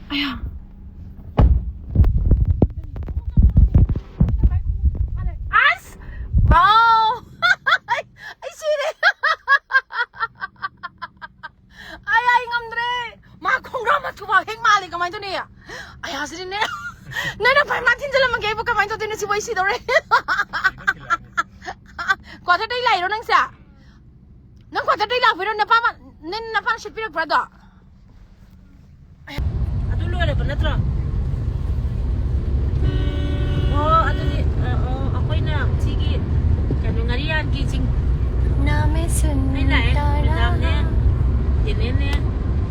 Ayah. As? Wow. Ay sini. Ay ngamdre. Ma kongrama tuwa heng mali kamay to niya. Ayah sini ne. Nana pa matin jala magay po kamay to din si Wai si dore. Kwata day lai ro nang sa. Nang kwata day la pero napa shit pero brother. Ada penatra. Oh, ada ni. Aku ina sige. Kanu ngarian kijing. Name sun. Nai, benam ne. Ini ne.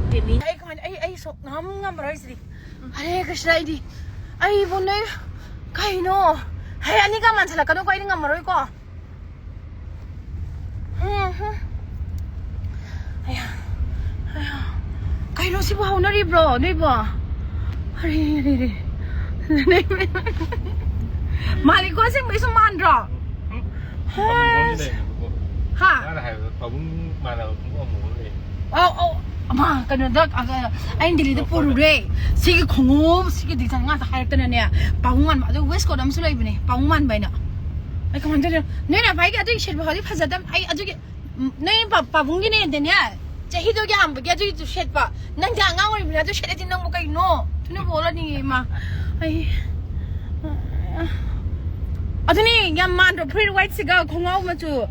Ini. Ay kaman ay so ngam rai sidi. Hare Krishna idi. Ay bonai. Kai no. Hey ani ka man sala kanu ko ini ngam rai ko. Ayah. Kai no si ba na ri bro, ni ba. Hare. Mali ko sing may sumandra. Ha. Đó là cũng mà là cũng có mũ này. Ama kanada ay hindi dito puro re. Sige khungupta sige di sana nga sa hayat na niya. Paungan ma do west ko dam sulay bine. Paungan ba na. Ay kaman to. Nena bai ga to shed ba hadi phajadam ay aju ke nei pabungi ne de niya. Chahi do ge ham ge aju to shed ba. Nang ja nga ngori bina to shed din nang mo kai no. Tune bola ni ma. Ay. Aduni yam man do pretty white cigar khungau ma to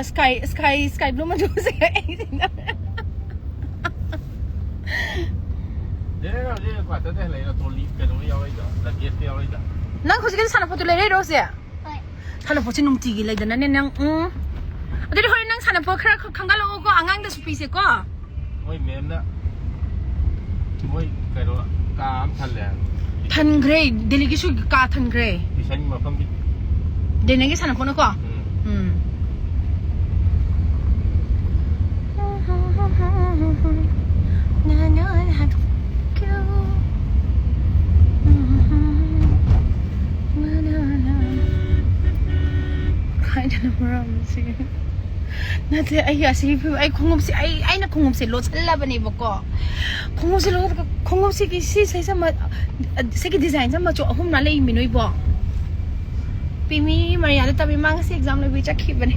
sky blue ma to sige. Dia quả tới đây là tôi lý cái nó yêu ấy đó, là kia tiêu ấy đó. Nang khosik sana photo le re ro se. Sana photo nung tigi le dana ne nang Aduri hoi nang sana pho khara khangalo ko angang da supi se ko. Mỗi miếng đó, mỗi cái đó cam thanh lẻ. Than grey deligi su ka than grey. Thì xanh mà không biết. De ne ge sana pho no ko. Na na ha go. Kind of wrong sih. Nanti ayah sih, ay khungupta ay na khungupta lo challa bani bako. Khungupta ki si sai sama se ki design sama cho ahum na lei minoi bo. Pimi Maria ta mi mang si exam le bi chakhi bani.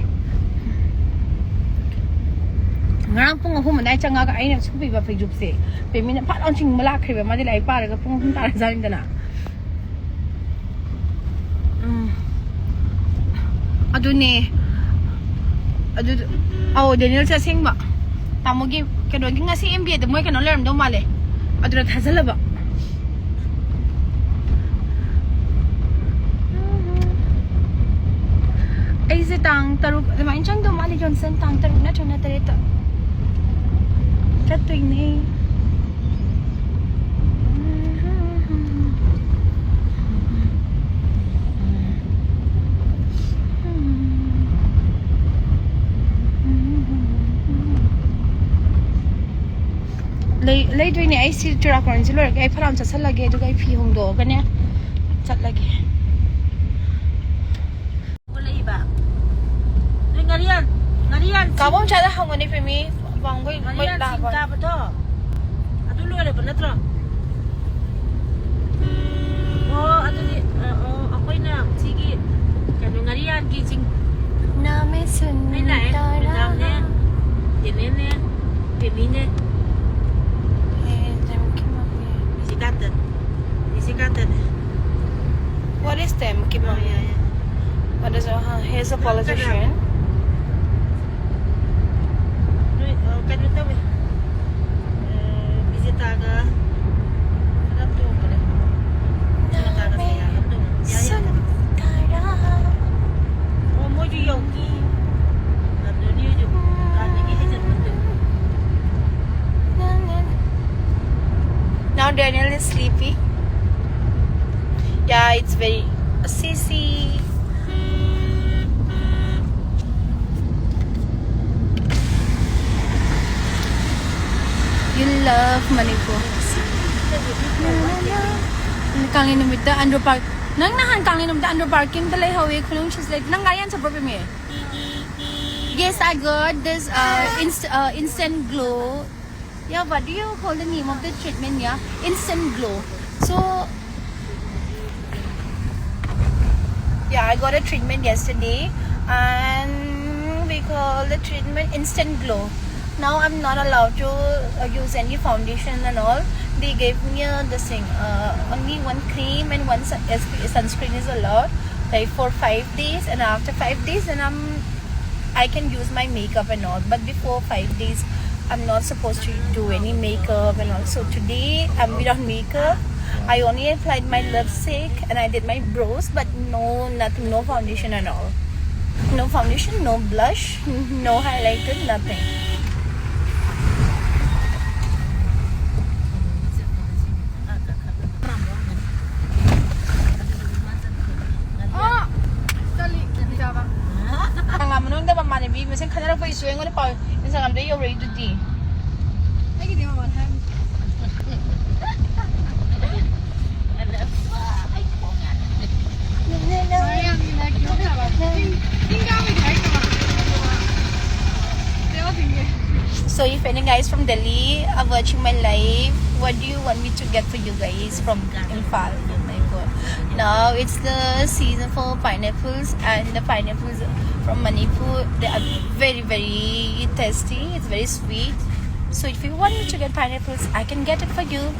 Ngarang pung ahum nai changa ka ai na chupi ba phai jup se. Pimi na phat on ching mala khri ba ma di lai pa ra ka pung hum ta ra zalim dana. Aduni Daniel sa sing ba tamo gi kado gi nga si MBA de moy kano leram do male adura thazala ba ai se tang taruk de main chang do male Johnson tang taruk na chona tareta chatwing ni lấy đôi này xí trà còn chỉ là cái phát làm chặt lagi itu cái phi hồng đồ cái nè chặt lagi. Boleh iba. Ngarian. Kau mau cari hong ni femi, bang boy Ngarian dah singka betul. Ada ada penatra. Oh, ada ni. Aku ina sige. Kanu ngarian kijing. Name sun. Nai, benam ne. Ini ne. Ini ne. Isikatan. What is them? Kimam. What is he's a politician. Kan itu tahu. Bisita ke. Ada tu pada. Bisita ke saya. Ya. Oh, mau jual ki. Ada ni je. Kan lagi hajar betul. Now Daniel is sleepy. Yeah, it's very sissy. You love Manipur. Kangin namita under park. Nang nahan kangin namita under parking talay hawi kulung she's like nang ngayon sa proper me. Yes, I got this instant glow Yeah, what do you call the name of the treatment? Yeah, instant glow. So yeah, I got a treatment yesterday, and we call the treatment instant glow. Now I'm not allowed to use any foundation and all. They gave me this thing, only one cream and one sunscreen is allowed, like for 5 days, and after 5 days then I can use my makeup and all. But before 5 days I'm not supposed to do any makeup and all. So today I'm without makeup. I only applied my lipstick and I did my brows, but nothing, no foundation at all. No foundation, no blush, no highlighter, nothing. Minsan kanila pa isuyo nga pa minsan ang day already today. Ay gidi mo man. So if any guys from Delhi are watching my live, what do you want me to get for you guys from Imphal? Oh my god. Now it's the season for pineapples, and the pineapples from Manipur, they are very very tasty. It's very sweet. So if you want me to get pineapples, I can get it for you.